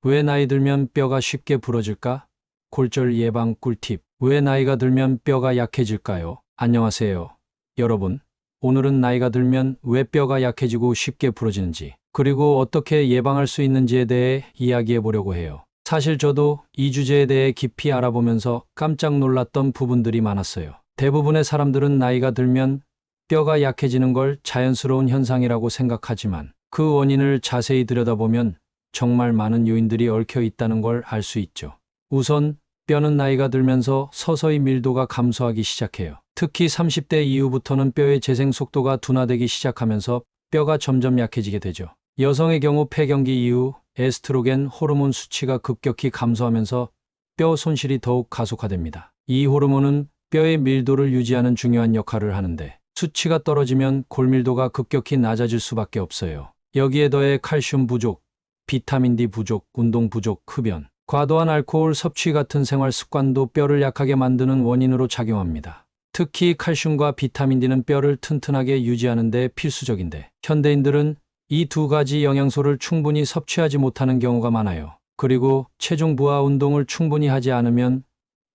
왜 나이 들면 뼈가 쉽게 부러질까? 골절 예방 꿀팁. 왜 나이가 들면 뼈가 약해질까요? 안녕하세요, 여러분. 오늘은 나이가 들면 왜 뼈가 약해지고 쉽게 부러지는지, 그리고 어떻게 예방할 수 있는지에 대해 이야기해 보려고 해요. 사실 저도 이 주제에 대해 깊이 알아보면서 깜짝 놀랐던 부분들이 많았어요. 대부분의 사람들은 나이가 들면 뼈가 약해지는 걸 자연스러운 현상이라고 생각하지만 그 원인을 자세히 들여다보면 정말 많은 요인들이 얽혀 있다는 걸 알 수 있죠. 우선 뼈는 나이가 들면서 서서히 밀도가 감소하기 시작해요. 특히 30대 이후부터는 뼈의 재생 속도가 둔화되기 시작하면서 뼈가 점점 약해지게 되죠. 여성의 경우 폐경기 이후 에스트로겐 호르몬 수치가 급격히 감소하면서 뼈 손실이 더욱 가속화됩니다. 이 호르몬은 뼈의 밀도를 유지하는 중요한 역할을 하는데 수치가 떨어지면 골밀도가 급격히 낮아질 수밖에 없어요. 여기에 더해 칼슘 부족, 비타민 D 부족, 운동 부족, 흡연, 과도한 알코올 섭취 같은 생활 습관도 뼈를 약하게 만드는 원인으로 작용합니다. 특히 칼슘과 비타민 D는 뼈를 튼튼하게 유지하는 데 필수적인데 현대인들은 이 두 가지 영양소를 충분히 섭취하지 못하는 경우가 많아요. 그리고 체중 부하 운동을 충분히 하지 않으면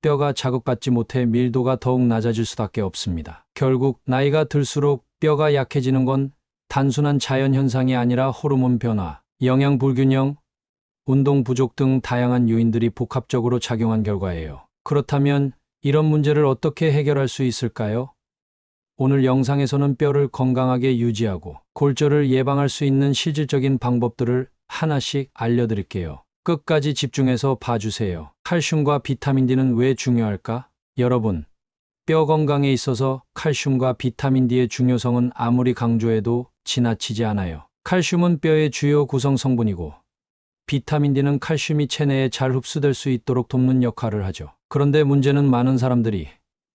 뼈가 자극받지 못해 밀도가 더욱 낮아질 수밖에 없습니다. 결국 나이가 들수록 뼈가 약해지는 건 단순한 자연 현상이 아니라 호르몬 변화, 영양 불균형, 운동 부족 등 다양한 요인들이 복합적으로 작용한 결과예요. 그렇다면 이런 문제를 어떻게 해결할 수 있을까요? 오늘 영상에서는 뼈를 건강하게 유지하고 골절을 예방할 수 있는 실질적인 방법들을 하나씩 알려드릴게요. 끝까지 집중해서 봐주세요. 칼슘과 비타민 D는 왜 중요할까? 여러분, 뼈 건강에 있어서 칼슘과 비타민 D의 중요성은 아무리 강조해도 지나치지 않아요. 칼슘은 뼈의 주요 구성 성분이고 비타민 D는 칼슘이 체내에 잘 흡수될 수 있도록 돕는 역할을 하죠. 그런데 문제는 많은 사람들이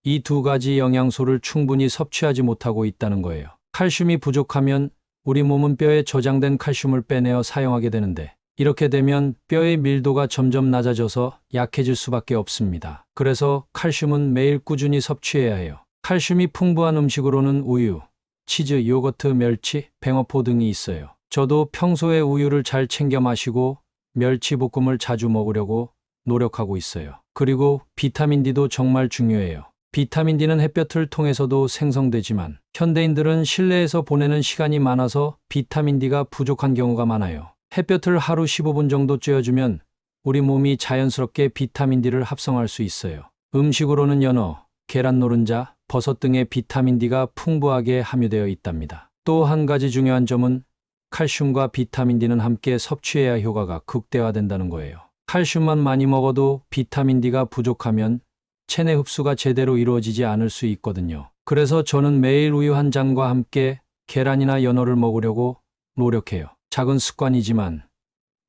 이 두 가지 영양소를 충분히 섭취하지 못하고 있다는 거예요. 칼슘이 부족하면 우리 몸은 뼈에 저장된 칼슘을 빼내어 사용하게 되는데 이렇게 되면 뼈의 밀도가 점점 낮아져서 약해질 수밖에 없습니다. 그래서 칼슘은 매일 꾸준히 섭취해야 해요. 칼슘이 풍부한 음식으로는 우유, 치즈, 요거트, 멸치, 뱅어포 등이 있어요. 저도 평소에 우유를 잘 챙겨 마시고 멸치볶음을 자주 먹으려고 노력하고 있어요. 그리고 비타민 D도 정말 중요해요. 비타민 D는 햇볕을 통해서도 생성되지만 현대인들은 실내에서 보내는 시간이 많아서 비타민 D가 부족한 경우가 많아요. 햇볕을 하루 15분 정도 쬐어주면 우리 몸이 자연스럽게 비타민 D를 합성할 수 있어요. 음식으로는 연어, 계란 노른자, 버섯 등의 비타민 D가 풍부하게 함유되어 있답니다. 또 한 가지 중요한 점은 칼슘과 비타민 D는 함께 섭취해야 효과가 극대화된다는 거예요. 칼슘만 많이 먹어도 비타민 D가 부족하면 체내 흡수가 제대로 이루어지지 않을 수 있거든요. 그래서 저는 매일 우유 한 잔과 함께 계란이나 연어를 먹으려고 노력해요. 작은 습관이지만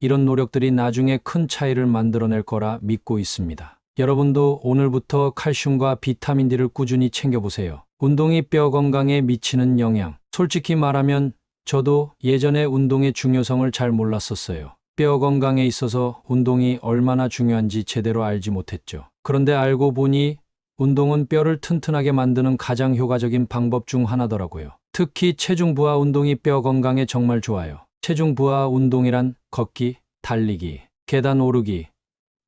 이런 노력들이 나중에 큰 차이를 만들어낼 거라 믿고 있습니다. 여러분도 오늘부터 칼슘과 비타민 D를 꾸준히 챙겨보세요. 운동이 뼈 건강에 미치는 영향. 솔직히 말하면 저도 예전에 운동의 중요성을 잘 몰랐었어요. 뼈 건강에 있어서 운동이 얼마나 중요한지 제대로 알지 못했죠. 그런데 알고 보니 운동은 뼈를 튼튼하게 만드는 가장 효과적인 방법 중 하나더라고요. 특히 체중 부하 운동이 뼈 건강에 정말 좋아요. 체중 부하 운동이란 걷기, 달리기, 계단 오르기,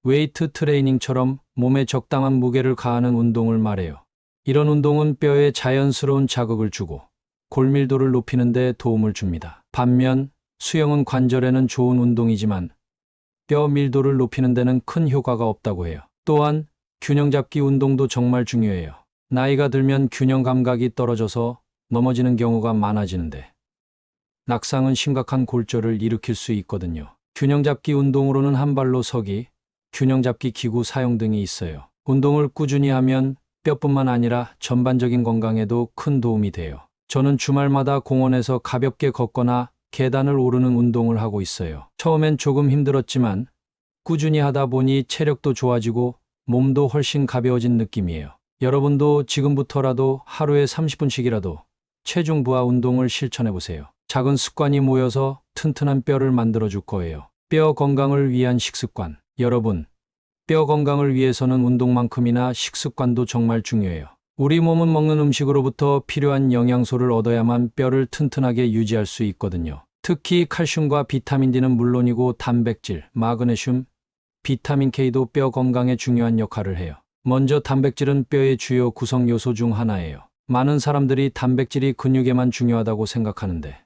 웨이트 트레이닝처럼 몸에 적당한 무게를 가하는 운동을 말해요. 이런 운동은 뼈에 자연스러운 자극을 주고 골밀도를 높이는 데 도움을 줍니다. 반면 수영은 관절에는 좋은 운동이지만 뼈 밀도를 높이는 데는 큰 효과가 없다고 해요. 또한 균형 잡기 운동도 정말 중요해요. 나이가 들면 균형 감각이 떨어져서 넘어지는 경우가 많아지는데 낙상은 심각한 골절을 일으킬 수 있거든요. 균형 잡기 운동으로는 한 발로 서기, 균형 잡기 기구 사용 등이 있어요. 운동을 꾸준히 하면 뼈뿐만 아니라 전반적인 건강에도 큰 도움이 돼요. 저는 주말마다 공원에서 가볍게 걷거나 계단을 오르는 운동을 하고 있어요. 처음엔 조금 힘들었지만 꾸준히 하다 보니 체력도 좋아지고 몸도 훨씬 가벼워진 느낌이에요. 여러분도 지금부터라도 하루에 30분씩이라도 체중 부하 운동을 실천해 보세요. 작은 습관이 모여서 튼튼한 뼈를 만들어 줄 거예요. 뼈 건강을 위한 식습관. 여러분, 뼈 건강을 위해서는 운동만큼이나 식습관도 정말 중요해요. 우리 몸은 먹는 음식으로부터 필요한 영양소를 얻어야만 뼈를 튼튼하게 유지할 수 있거든요. 특히 칼슘과 비타민 D는 물론이고 단백질, 마그네슘, 비타민 K도 뼈 건강에 중요한 역할을 해요. 먼저 단백질은 뼈의 주요 구성 요소 중 하나예요. 많은 사람들이 단백질이 근육에만 중요하다고 생각하는데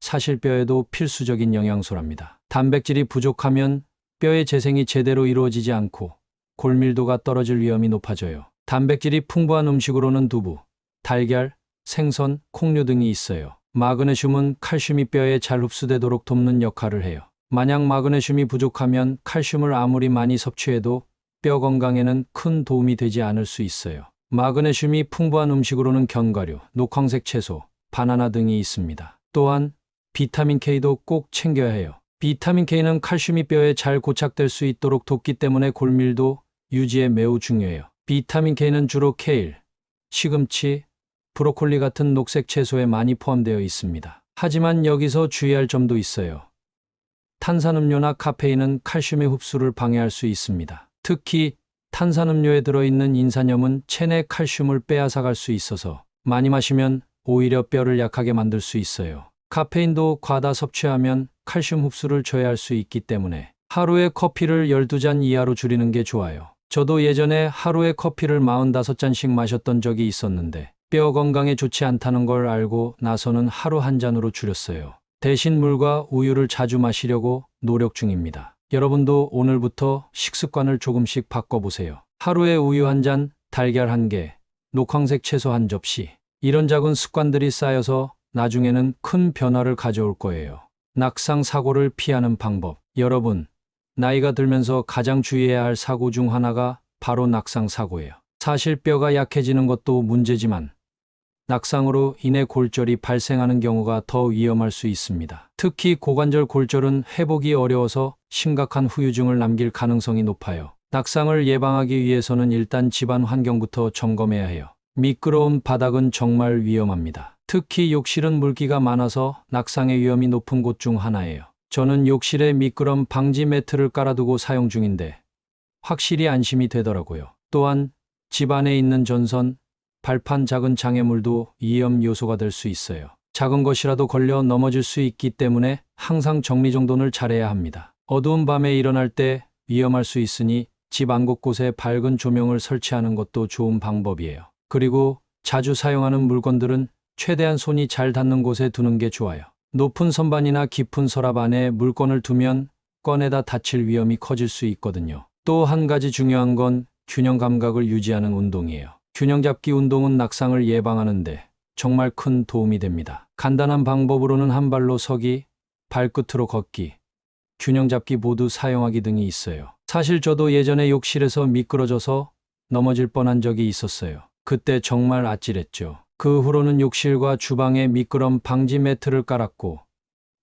사실 뼈에도 필수적인 영양소랍니다. 단백질이 부족하면 뼈의 재생이 제대로 이루어지지 않고 골밀도가 떨어질 위험이 높아져요. 단백질이 풍부한 음식으로는 두부, 달걀, 생선, 콩류 등이 있어요. 마그네슘은 칼슘이 뼈에 잘 흡수되도록 돕는 역할을 해요. 만약 마그네슘이 부족하면 칼슘을 아무리 많이 섭취해도 뼈 건강에는 큰 도움이 되지 않을 수 있어요. 마그네슘이 풍부한 음식으로는 견과류, 녹황색 채소, 바나나 등이 있습니다. 또한 비타민 K도 꼭 챙겨야 해요. 비타민 K는 칼슘이 뼈에 잘 고착될 수 있도록 돕기 때문에 골밀도 유지에 매우 중요해요. 비타민 K는 주로 케일, 시금치, 브로콜리 같은 녹색 채소에 많이 포함되어 있습니다. 하지만 여기서 주의할 점도 있어요. 탄산음료나 카페인은 칼슘의 흡수를 방해할 수 있습니다. 특히 탄산음료에 들어있는 인산염은 체내 칼슘을 빼앗아갈 수 있어서 많이 마시면 오히려 뼈를 약하게 만들 수 있어요. 카페인도 과다 섭취하면 칼슘 흡수를 저해할 수 있기 때문에 하루에 커피를 12잔 이하로 줄이는 게 좋아요. 저도 예전에 하루에 커피를 45잔씩 마셨던 적이 있었는데 뼈 건강에 좋지 않다는 걸 알고 나서는 하루 한 잔으로 줄였어요. 대신 물과 우유를 자주 마시려고 노력 중입니다. 여러분도 오늘부터 식습관을 조금씩 바꿔보세요. 하루에 우유 한 잔, 달걀 한 개, 녹황색 채소 한 접시. 이런 작은 습관들이 쌓여서 나중에는 큰 변화를 가져올 거예요. 낙상 사고를 피하는 방법. 여러분, 나이가 들면서 가장 주의해야 할 사고 중 하나가 바로 낙상 사고예요. 사실 뼈가 약해지는 것도 문제지만 낙상으로 인해 골절이 발생하는 경우가 더 위험할 수 있습니다. 특히 고관절 골절은 회복이 어려워서 심각한 후유증을 남길 가능성이 높아요. 낙상을 예방하기 위해서는 일단 집안 환경부터 점검해야 해요. 미끄러운 바닥은 정말 위험합니다. 특히 욕실은 물기가 많아서 낙상의 위험이 높은 곳 중 하나예요. 저는 욕실에 미끄럼 방지 매트를 깔아두고 사용 중인데 확실히 안심이 되더라고요. 또한 집 안에 있는 전선, 발판 작은 장애물도 위험 요소가 될 수 있어요. 작은 것이라도 걸려 넘어질 수 있기 때문에 항상 정리정돈을 잘해야 합니다. 어두운 밤에 일어날 때 위험할 수 있으니 집 안 곳곳에 밝은 조명을 설치하는 것도 좋은 방법이에요. 그리고 자주 사용하는 물건들은 최대한 손이 잘 닿는 곳에 두는 게 좋아요. 높은 선반이나 깊은 서랍 안에 물건을 두면 꺼내다 다칠 위험이 커질 수 있거든요. 또 한 가지 중요한 건 균형 감각을 유지하는 운동이에요. 균형 잡기 운동은 낙상을 예방하는데 정말 큰 도움이 됩니다. 간단한 방법으로는 한 발로 서기, 발끝으로 걷기, 균형 잡기 모두 사용하기 등이 있어요. 사실 저도 예전에 욕실에서 미끄러져서 넘어질 뻔한 적이 있었어요. 그때 정말 아찔했죠. 그 후로는 욕실과 주방에 미끄럼 방지 매트를 깔았고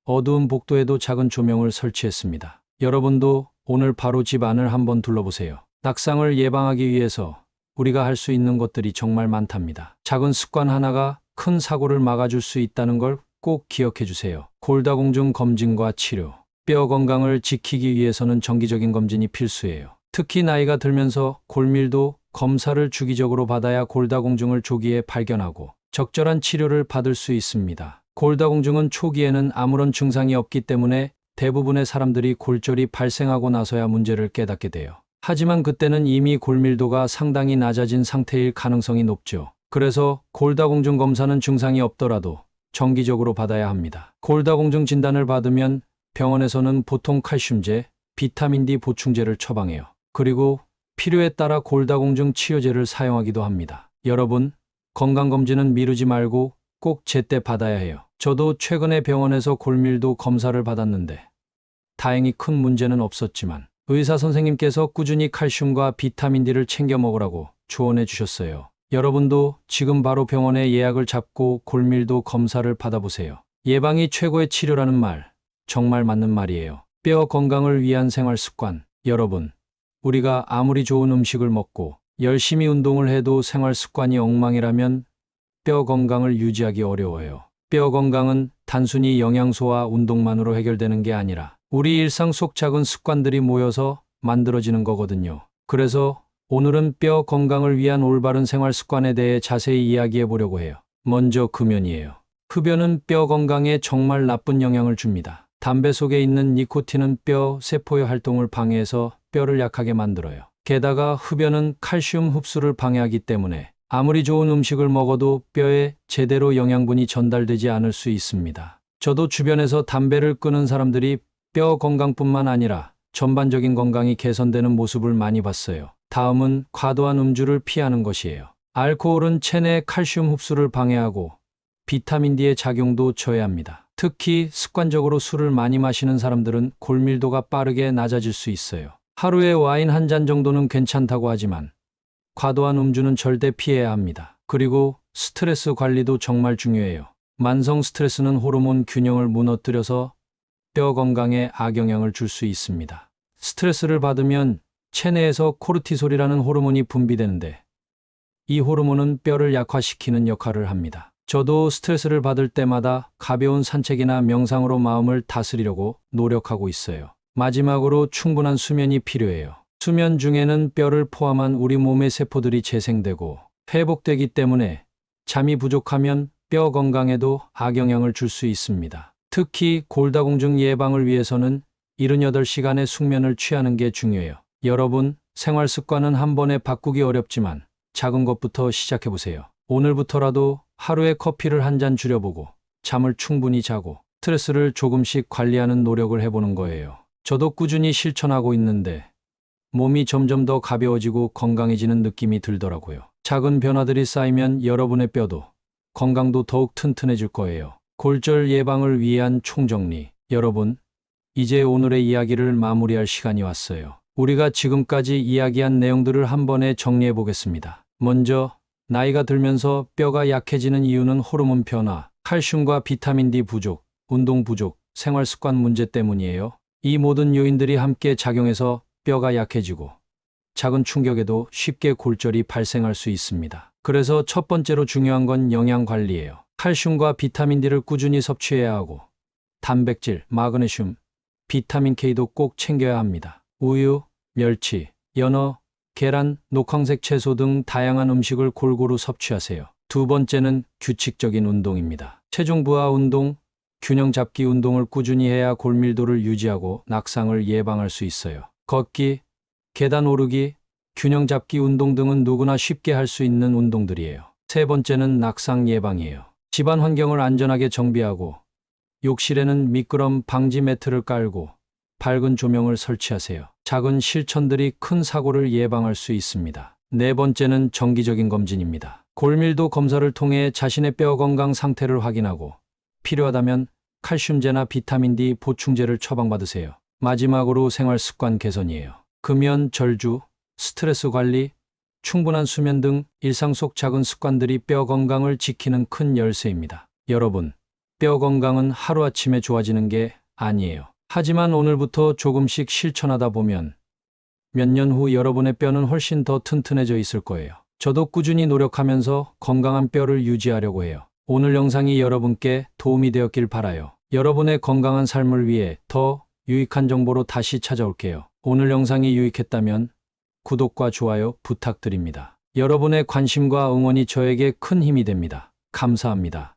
어두운 복도에도 작은 조명을 설치했습니다. 여러분도 오늘 바로 집 안을 한번 둘러보세요. 낙상을 예방하기 위해서 우리가 할 수 있는 것들이 정말 많답니다. 작은 습관 하나가 큰 사고를 막아줄 수 있다는 걸 꼭 기억해 주세요. 골다공증 검진과 치료. 뼈 건강을 지키기 위해서는 정기적인 검진이 필수예요. 특히 나이가 들면서 골밀도 검사를 주기적으로 받아야 골다공증을 조기에 발견하고 적절한 치료를 받을 수 있습니다. 골다공증은 초기에는 아무런 증상이 없기 때문에 대부분의 사람들이 골절이 발생하고 나서야 문제를 깨닫게 돼요. 하지만 그때는 이미 골밀도가 상당히 낮아진 상태일 가능성이 높죠. 그래서 골다공증 검사는 증상이 없더라도 정기적으로 받아야 합니다. 골다공증 진단을 받으면 병원에서는 보통 칼슘제, 비타민 D 보충제를 처방해요. 그리고 필요에 따라 골다공증 치료제를 사용하기도 합니다. 여러분, 건강검진은 미루지 말고 꼭 제때 받아야 해요. 저도 최근에 병원에서 골밀도 검사를 받았는데 다행히 큰 문제는 없었지만 의사 선생님께서 꾸준히 칼슘과 비타민 D를 챙겨 먹으라고 조언해 주셨어요. 여러분도 지금 바로 병원에 예약을 잡고 골밀도 검사를 받아보세요. 예방이 최고의 치료라는 말, 정말 맞는 말이에요. 뼈 건강을 위한 생활 습관. 여러분, 우리가 아무리 좋은 음식을 먹고 열심히 운동을 해도 생활 습관이 엉망이라면 뼈 건강을 유지하기 어려워요. 뼈 건강은 단순히 영양소와 운동만으로 해결되는 게 아니라 우리 일상 속 작은 습관들이 모여서 만들어지는 거거든요. 그래서 오늘은 뼈 건강을 위한 올바른 생활 습관에 대해 자세히 이야기해 보려고 해요. 먼저 금연이에요. 흡연은 뼈 건강에 정말 나쁜 영향을 줍니다. 담배 속에 있는 니코틴은 뼈 세포의 활동을 방해해서 뼈를 약하게 만들어요. 게다가 흡연은 칼슘 흡수를 방해하기 때문에 아무리 좋은 음식을 먹어도 뼈에 제대로 영양분이 전달되지 않을 수 있습니다. 저도 주변에서 담배를 끊은 사람들이 뼈 건강뿐만 아니라 전반적인 건강이 개선되는 모습을 많이 봤어요. 다음은 과도한 음주를 피하는 것이에요. 알코올은 체내 칼슘 흡수를 방해하고 비타민 D의 작용도 저해합니다. 특히 습관적으로 술을 많이 마시는 사람들은 골밀도가 빠르게 낮아질 수 있어요. 하루에 와인 한 잔 정도는 괜찮다고 하지만 과도한 음주는 절대 피해야 합니다. 그리고 스트레스 관리도 정말 중요해요. 만성 스트레스는 호르몬 균형을 무너뜨려서 뼈 건강에 악영향을 줄 수 있습니다. 스트레스를 받으면 체내에서 코르티솔이라는 호르몬이 분비되는데 이 호르몬은 뼈를 약화시키는 역할을 합니다. 저도 스트레스를 받을 때마다 가벼운 산책이나 명상으로 마음을 다스리려고 노력하고 있어요. 마지막으로 충분한 수면이 필요해요. 수면 중에는 뼈를 포함한 우리 몸의 세포들이 재생되고 회복되기 때문에 잠이 부족하면 뼈 건강에도 악영향을 줄 수 있습니다. 특히 골다공증 예방을 위해서는 78시간의 숙면을 취하는 게 중요해요. 여러분, 생활 습관은 한 번에 바꾸기 어렵지만 작은 것부터 시작해보세요. 오늘부터라도 하루에 커피를 한 잔 줄여보고 잠을 충분히 자고 스트레스를 조금씩 관리하는 노력을 해보는 거예요. 저도 꾸준히 실천하고 있는데 몸이 점점 더 가벼워지고 건강해지는 느낌이 들더라고요. 작은 변화들이 쌓이면 여러분의 뼈도 건강도 더욱 튼튼해질 거예요. 골절 예방을 위한 총정리. 여러분, 이제 오늘의 이야기를 마무리할 시간이 왔어요. 우리가 지금까지 이야기한 내용들을 한 번에 정리해 보겠습니다. 먼저, 나이가 들면서 뼈가 약해지는 이유는 호르몬 변화, 칼슘과 비타민 D 부족, 운동 부족, 생활 습관 문제 때문이에요. 이 모든 요인들이 함께 작용해서 뼈가 약해지고 작은 충격에도 쉽게 골절이 발생할 수 있습니다. 그래서 첫 번째로 중요한 건 영양 관리예요. 칼슘과 비타민 D를 꾸준히 섭취해야 하고 단백질, 마그네슘, 비타민 K도 꼭 챙겨야 합니다. 우유, 멸치, 연어, 계란, 녹황색 채소 등 다양한 음식을 골고루 섭취하세요. 두 번째는 규칙적인 운동입니다. 체중 부하 운동, 균형 잡기 운동을 꾸준히 해야 골밀도를 유지하고 낙상을 예방할 수 있어요. 걷기, 계단 오르기, 균형 잡기 운동 등은 누구나 쉽게 할 수 있는 운동들이에요. 세 번째는 낙상 예방이에요. 집안 환경을 안전하게 정비하고 욕실에는 미끄럼 방지 매트를 깔고 밝은 조명을 설치하세요. 작은 실천들이 큰 사고를 예방할 수 있습니다. 네 번째는 정기적인 검진입니다. 골밀도 검사를 통해 자신의 뼈 건강 상태를 확인하고 필요하다면 칼슘제나 비타민 D 보충제를 처방받으세요. 마지막으로 생활 습관 개선이에요. 금연, 절주, 스트레스 관리, 충분한 수면 등 일상 속 작은 습관들이 뼈 건강을 지키는 큰 열쇠입니다. 여러분, 뼈 건강은 하루아침에 좋아지는 게 아니에요. 하지만 오늘부터 조금씩 실천하다 보면 몇 년 후 여러분의 뼈는 훨씬 더 튼튼해져 있을 거예요. 저도 꾸준히 노력하면서 건강한 뼈를 유지하려고 해요. 오늘 영상이 여러분께 도움이 되었길 바라요. 여러분의 건강한 삶을 위해 더 유익한 정보로 다시 찾아올게요. 오늘 영상이 유익했다면 구독과 좋아요 부탁드립니다. 여러분의 관심과 응원이 저에게 큰 힘이 됩니다. 감사합니다.